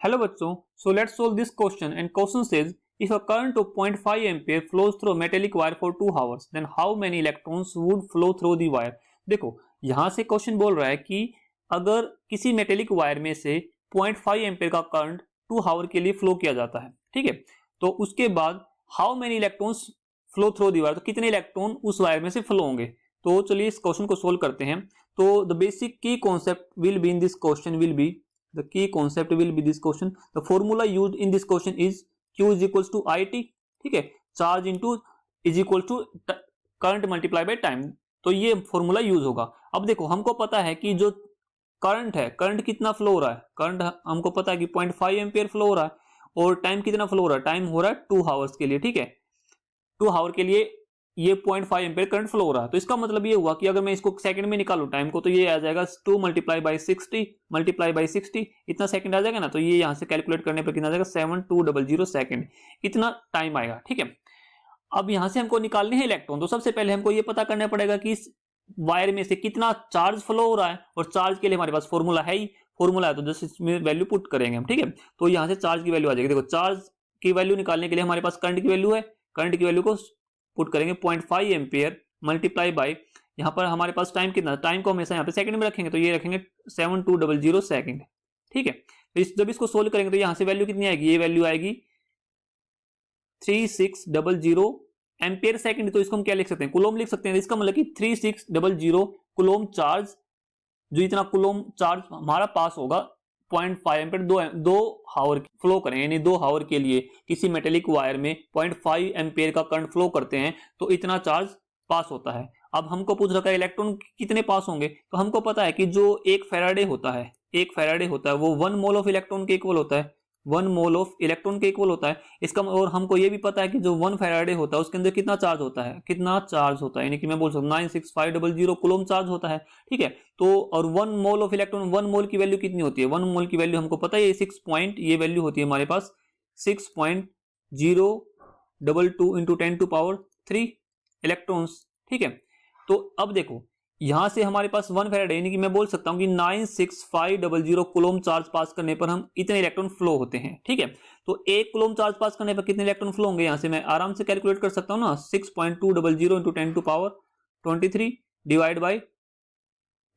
Hello बच्चों, so let's solve this question and question says if a current of 0.5 ampere flows through a metallic wire for 2 hours then how many electrons would flow through the wire। देखो यहाँ से question बोल रहा है कि अगर किसी मेटेलिक वायर में से 0.5 एम्पेयर का करंट 2 आवर के लिए फ्लो किया जाता है, ठीक है, तो उसके बाद how many electrons flow through the wire, तो कितने इलेक्ट्रॉन उस वायर में से फ्लो होंगे। तो चलिए इस क्वेश्चन को सोल्व करते हैं। तो द बेसिक की concept will be in this question will be the key concept will be this question, the formula used in this question is q is equals to it, ठीक है, charge into is equal to current multiply by time, तो ये formula use होगा। अब देखो हमको पता है कि जो करंट है, करंट कितना फ्लो हो रहा है, करंट हमको पता है कि 0.5 एम्पियर फ्लो हो रहा है और टाइम कितना फ्लो हो रहा है, टाइम हो रहा है 2 आवर्स के लिए, ठीक है, 2 आवर के लिए ये 0.5 एम्पियर करंट फ्लो हो रहा है। तो इसका मतलब ये हुआ कि अगर मैं इसको सेकंड में निकालूं टाइम को, तो ये आ जाएगा 2 मल्टीप्लाई बाई 60 इतना सेकंड आ जाएगा ना। तो ये यहां से कैलकुलेट करने पर कितना आ जाएगा 7200 सेकंड, इतना टाइम आएगा, ठीक है। अब यहां से हमको निकालने हैं इलेक्ट्रॉन, तो सबसे पहले हमको ये पता करना पड़ेगा कि इस वायर में से कितना चार्ज फ्लो हो रहा है, और चार्ज के लिए हमारे पास फॉर्मूला है ही, फॉर्मूला है तो जस्ट इसमें वैल्यू पुट करेंगे हम, ठीक है। तो यहां से चार्ज की वैल्यू आ जाएगी। देखो चार्ज की वैल्यू निकालने के लिए हमारे पास करंट की वैल्यू है, करंट की वैल्यू को पुट करेंगे 0.5 एम्पियर मल्टीप्लाई बाय, यहाँ पर हमारे पास टाइम कितना, टाइम को हमेशा यहाँ पे सेकंड में रखेंगे, तो ये रखेंगे 7200 सेकंड, ठीक है। तो जब इसको सोल्व करेंगे तो यहाँ से वैल्यू कितनी आएगी, ये वैल्यू आएगी 3600 एम्पियर सेकंड। तो इसको हम क्या लिख सकते हैं, कुलोम लिख सकते हैं। इसका मतलब कि 3600 कुलोम चार्ज, जो इतना कुलोम चार्ज हमारा पास होगा 0.5 एम्पियर 2 आवर फ्लो करें, यानी 2 आवर के लिए किसी मेटेलिक वायर में 0.5 एम्पियर का करंट फ्लो करते हैं तो इतना चार्ज पास होता है। अब हमको पूछ रखा है इलेक्ट्रॉन कितने पास होंगे, तो हमको पता है कि जो एक फैराडे होता है, एक फैराडे होता है वो 1 मोल ऑफ इलेक्ट्रॉन के इक्वल होता है, 1 मोल ऑफ इलेक्ट्रॉन के इक्वल होता है इसका। और हमको ये भी पता है कि जो 1 फैराडे होता है उसके अंदर कितना चार्ज होता है, कितना चार्ज होता है, यानी कि मैं बोल सकता हूँ 96500 कुलोम चार्ज होता है, ठीक है। तो और 1 मोल ऑफ इलेक्ट्रॉन, 1 मोल की वैल्यू कितनी होती है, 1 मोल की वैल्यू हमको पता है 6 पॉइंट, ये वैल्यू होती है हमारे पास 6.022 इंटू 10⁻³ इलेक्ट्रॉन्स, ठीक है। तो अब देखो यहां से हमारे पास 1 फैराडे, यानी कि मैं बोल सकता हूं कि 96500 कुलोम चार्ज पास करने पर हम इतने इलेक्ट्रॉन फ्लो होते हैं, ठीक है। तो 1 कुलोम चार्ज पास करने पर कितने इलेक्ट्रॉन फ्लो होंगे, यहां से मैं आराम से कैलकुलेट कर सकता हूं ना, 6.200 इंटू 10⁻23 डिवाइड बाई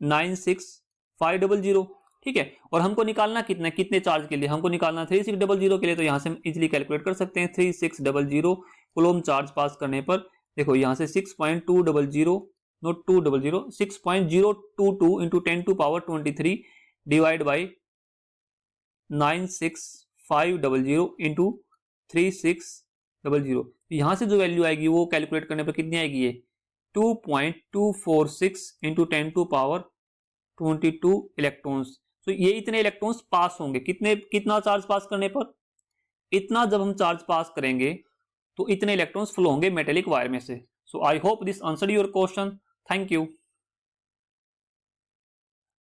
96500, ठीक है। और हमको निकालना कितना, कितने चार्ज के लिए, हमको निकालना 3600 के लिए, तो यहां से हम इजिली कैलकुलेट कर सकते हैं। 3600 कुलोम चार्ज पास करने पर देखो यहां से 6.200 note 200 6.022 into 10⁻23 divide by 96500 into 3600, यहां से जो वैल्यू आएगी वो कैलकुलेट करने पर कितनी आएगी, ये 2.246 इंटू 10⁻22 इलेक्ट्रॉन्स। तो ये इतने इलेक्ट्रॉन्स पास होंगे, कितना चार्ज पास करने पर, इतना जब हम चार्ज पास करेंगे तो इतने इलेक्ट्रॉन्स फ्लो होंगे मेटेलिक वायर में से। So I hope this answered your question, thank you.